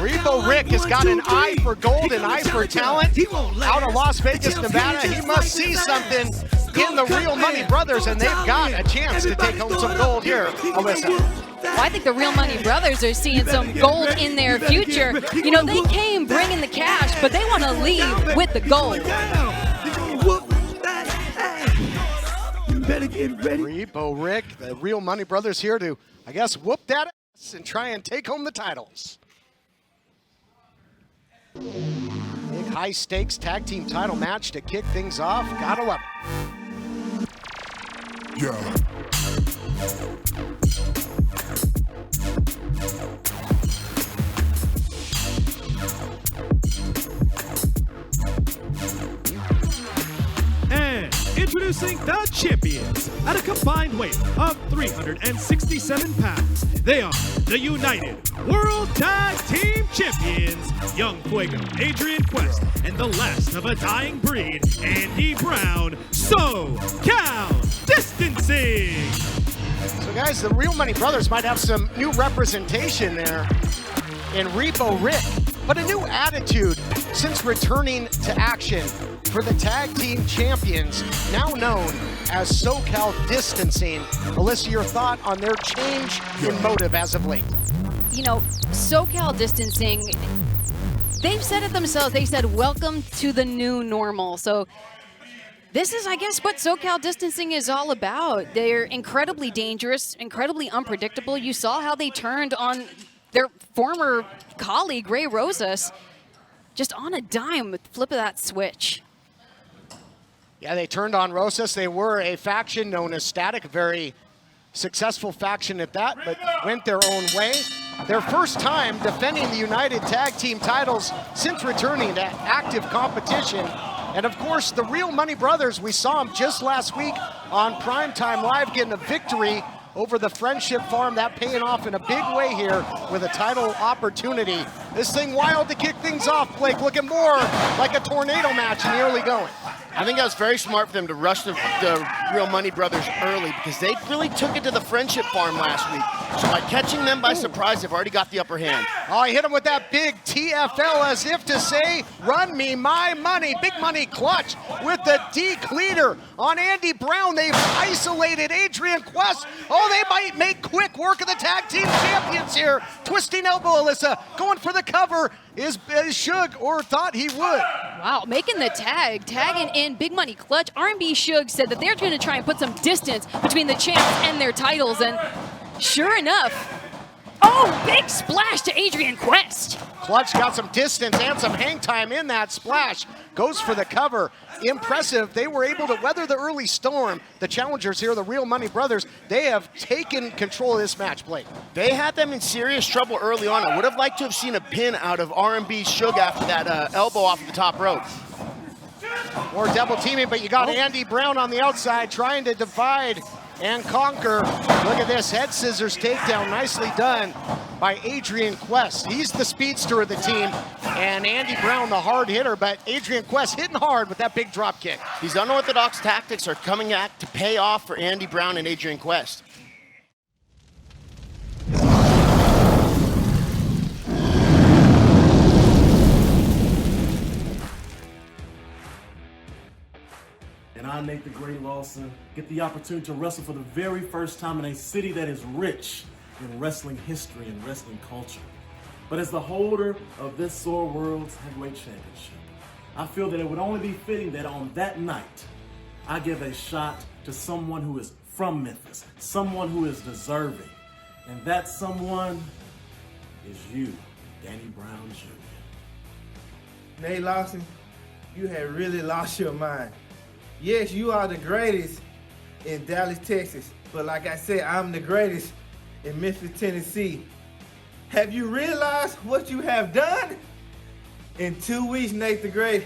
Repo Rick has got an eye for gold, an eye for talent. Out of Las Vegas, Nevada, he must see something in the Real Money Brothers, and they've got a chance to take home some gold here, Alyssa. Well, I think the Real Money Brothers are seeing some gold in their future. You know, they came bringing the cash, but they want to leave with the gold. Repo Rick, the Real Money Brothers here to, I guess, whoop that ass and try and take home the titles. Big high stakes tag team title match to kick things off. Gotta love it. Yeah. And introducing the champions at a combined weight of 367 pounds. They are the United World Tag Team Champions, Young Fuego, Adrian Quest, and the last of a dying breed, Andy Brown, SoCal Distancing. So guys, the Real Money Brothers might have some new representation there in Repo Rick, but a new attitude since returning to action for the tag team champions, now known as SoCal Distancing. Alyssa, your thought on their change in motive as of late? You know, SoCal Distancing, they've said it themselves. They said, welcome to the new normal. So this is, I guess, what SoCal Distancing is all about. They're incredibly dangerous, incredibly unpredictable. You saw how they turned on their former colleague, Ray Rosas, just on a dime with the flip of that switch. Yeah, they turned on Rosas. They were a faction known as Static, a very successful faction at that, but went their own way. Their first time defending the United Tag Team titles since returning to active competition. And of course, the Real Money Brothers, we saw them just last week on Primetime Live getting a victory over the Friendship Farm. That paying off in a big way here with a title opportunity. This thing wild to kick things off, Blake, looking more like a tornado match in the early going. I think that was very smart for them to rush the Real Money Brothers early because they really took it to the Friendship Farm last week. So by catching them by surprise, they've already got the upper hand. Oh, he hit him with that big TFL as if to say, run me my money. Big money clutch with the D-cleater on Andy Brown. They've isolated Adrian Quest. Oh, they might make quick work of the tag team champions here. Twisting elbow, Alyssa, going for the cover. Is Suge, or thought he would. Wow, making the tagging in Big Money Clutch. R&B Suge said that they're going to try and put some distance between the champs and their titles, and sure enough, oh, big splash to Adrian Quest. Clutch got some distance and some hang time in that splash. Goes for the cover. Impressive. They were able to weather the early storm. The challengers here, the Real Money Brothers, they have taken control of this match, Blake. They had them in serious trouble early on. I would have liked to have seen a pin out of R&B Suge after that elbow off of the top rope. More double teaming, but you got Andy Brown on the outside trying to divide and conquer. Look at this, head scissors takedown, nicely done by Adrian Quest. He's the speedster of the team, and Andy Brown the hard hitter, but Adrian Quest hitting hard with that big drop kick. These unorthodox tactics are coming out to pay off for Andy Brown and Adrian Quest. And I, Nate the Great Lawson, get the opportunity to wrestle for the very first time in a city that is rich in wrestling history and wrestling culture. But as the holder of this SOAR World's Heavyweight Championship, I feel that it would only be fitting that on that night, I give a shot to someone who is from Memphis, someone who is deserving. And that someone is you, Danny Brown Jr. Nate Lawson, you have really lost your mind. Yes, you are the greatest in Dallas, Texas, but like I said, I'm the greatest in Memphis, Tennessee. Have you realized what you have done? In 2 weeks, Nate the Great,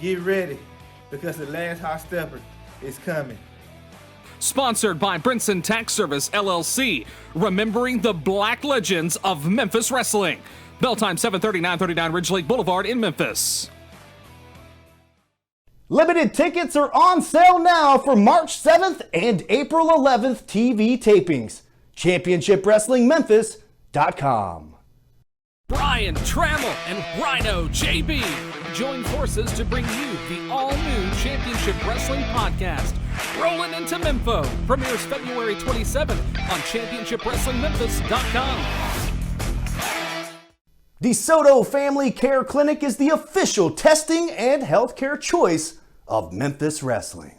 get ready, because the last hot stepper is coming. Sponsored by Brinson Tax Service, LLC, remembering the black legends of Memphis Wrestling. Bell time 7:30, 939 Ridge Lake Boulevard in Memphis. Limited tickets are on sale now for March 7th and April 11th TV tapings. ChampionshipWrestlingMemphis.com. Brian Trammell and Rhino JB join forces to bring you the all-new Championship Wrestling podcast. Rolling into Memphis premieres February 27th on ChampionshipWrestlingMemphis.com. DeSoto Family Care Clinic is the official testing and healthcare choice of Memphis Wrestling.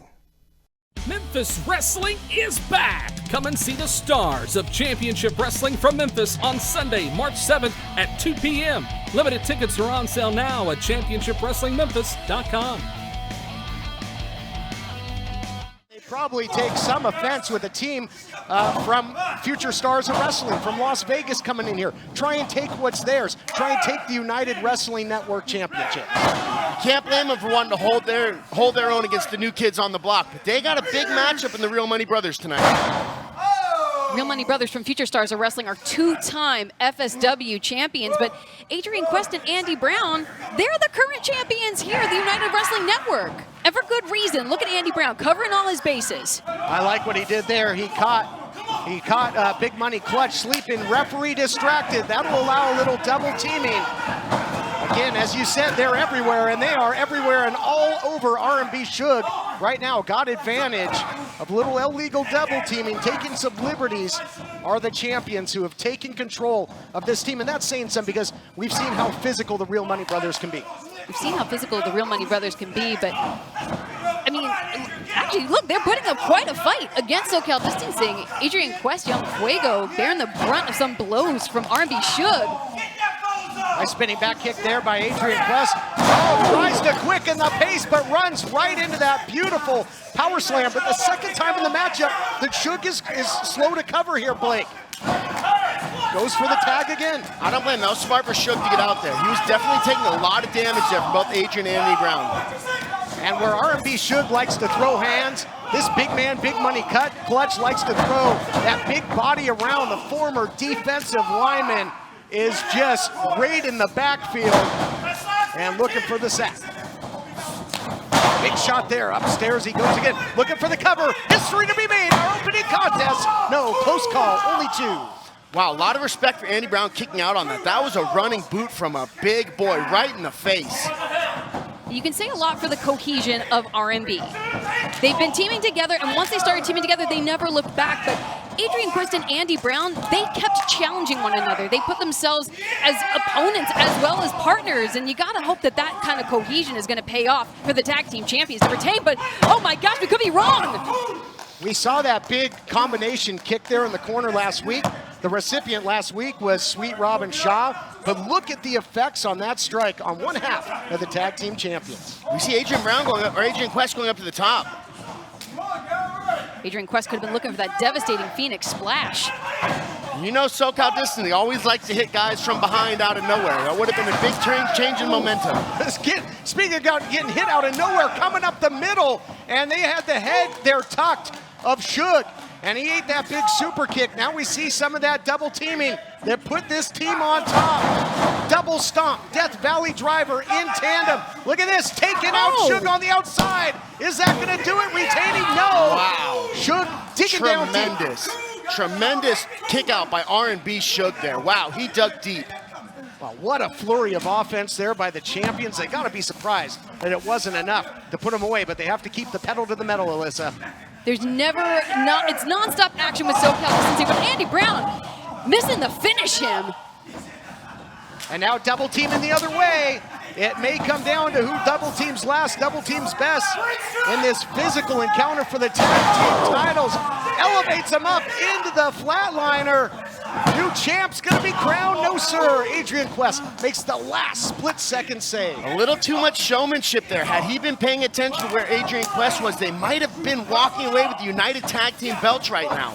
Memphis Wrestling is back! Come and see the stars of Championship Wrestling from Memphis on Sunday, March 7th at 2 p.m. Limited tickets are on sale now at ChampionshipWrestlingMemphis.com. They probably take some offense with a team from future stars of wrestling from Las Vegas coming in here. Try and take what's theirs. Try and take the United Wrestling Network Championship. Can't blame them for wanting to hold their own against the new kids on the block. But they got a big matchup in the Real Money Brothers tonight. Real Money Brothers from Future Stars of Wrestling are two-time FSW champions, but Adrian Quest and Andy Brown, they're the current champions here at the United Wrestling Network. And for good reason. Look at Andy Brown covering all his bases. I like what he did there. He caught Big Money Clutch sleeping, referee distracted. That'll allow a little double teaming. Again, as you said, they're everywhere, and they are everywhere and all over R&B Shug right now. Got advantage of little illegal double teaming, taking some liberties, are the champions who have taken control of this team. And that's saying something because we've seen how physical the Real Money Brothers can be. We've seen how physical the Real Money Brothers can be, but I mean, actually, look, they're putting up quite a fight against SoCal Distancing. Adrian Quest, Young Fuego, bearing the brunt of some blows from R&B Shug. Nice spinning back kick there by Adrian Quest. Oh, tries to quicken the pace, but runs right into that beautiful power slam. But the second time in the matchup, the Shug is slow to cover here, Blake. Goes for the tag again. I don't blame him. That was smart for Shug to get out there. He was definitely taking a lot of damage there from both Adrian and Andy Brown. And where R&B Shug likes to throw hands, this big man, Big Money Clutch likes to throw that big body around. The former defensive lineman is just right in the backfield and looking for the sack. Big shot there, upstairs he goes again, looking for the cover. History to be made, our opening contest. No, close call, only two. Wow, a lot of respect for Andy Brown kicking out on that. That was a running boot from a big boy right in the face. You can say a lot for the cohesion of R&B. They've been teaming together, and once they started teaming together, they never looked back. But Adrian Quest and Andy Brown, they kept challenging one another. They put themselves as opponents as well as partners, and you gotta hope that that kind of cohesion is gonna pay off for the tag team champions to retain, but oh my gosh, we could be wrong. We saw that big combination kick there in the corner last week. The recipient last week was Sweet Robin Shaw, but look at the effects on that strike on one half of the tag team champions. We see Adrian Brown going up, or Adrian Quest going up to the top. Adrian Quest could have been looking for that devastating Phoenix splash. You know SoCal Distancing always likes to hit guys from behind out of nowhere. That would have been a big change in momentum. Speaking of getting hit out of nowhere, coming up the middle, and they had the head there tucked of Shug, and he ate that big super kick. Now we see some of that double teaming that put this team on top. Double stomp, Death Valley driver in tandem. Look at this, taking out Shug on the outside. Is that gonna do it? Retaining? No. Wow. Shug digging down deep. Tremendous kick out by R&B Shug there. Wow, he dug deep. Wow, what a flurry of offense there by the champions. They gotta be surprised that it wasn't enough to put them away, but they have to keep the pedal to the metal, Alyssa. There's it's non-stop action with SoCal Distancing, but Andy Brown missing the finish him. And now double teaming the other way. It may come down to who double teams last, double teams best in this physical encounter for the tag team titles. Elevates them up into the flatliner. New champ's gonna be crowned, no sir. Adrian Quest makes the last split-second save. A little too much showmanship there. Had he been paying attention to where Adrian Quest was, they might have been walking away with the United Tag Team belts right now.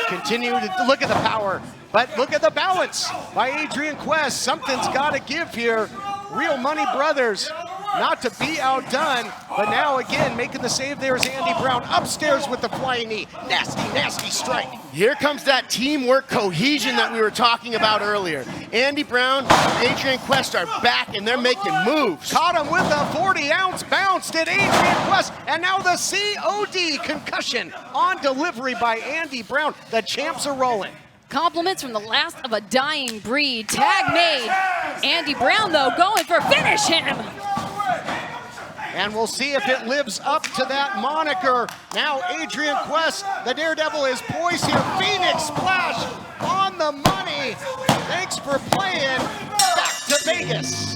Continue to look at the power, but look at the balance by Adrian Quest. Something's gotta give here. Real Money Brothers, not to be outdone, but now again making the save there is Andy Brown upstairs with the flying knee. Nasty, nasty strike. Here comes that teamwork cohesion that we were talking about earlier. Andy Brown and Adrian Quest are back and they're making moves. Caught him with a 40-ounce bounce, did Adrian Quest, and now the COD concussion on delivery by Andy Brown. The champs are rolling. Compliments from the last of a dying breed. Tag made. Andy Brown, though, going for finish him. And we'll see if it lives up to that moniker. Now Adrian Quest, the Daredevil, is poised here. Phoenix Splash on the money. Thanks for playing. Back to Vegas.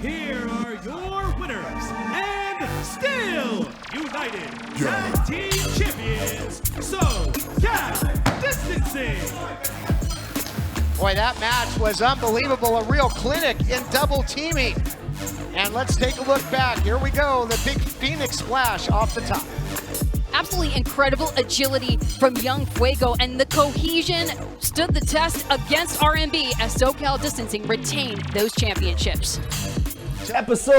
Here are your winners and still united tag team champions, SoCal Distancing. Boy, that match was unbelievable. A real clinic in double teaming. And let's take a look back. Here we go. The big Phoenix Splash off the top. Absolutely incredible agility from Young Fuego, and the cohesion stood the test against RMB as SoCal Distancing retained those championships. Episode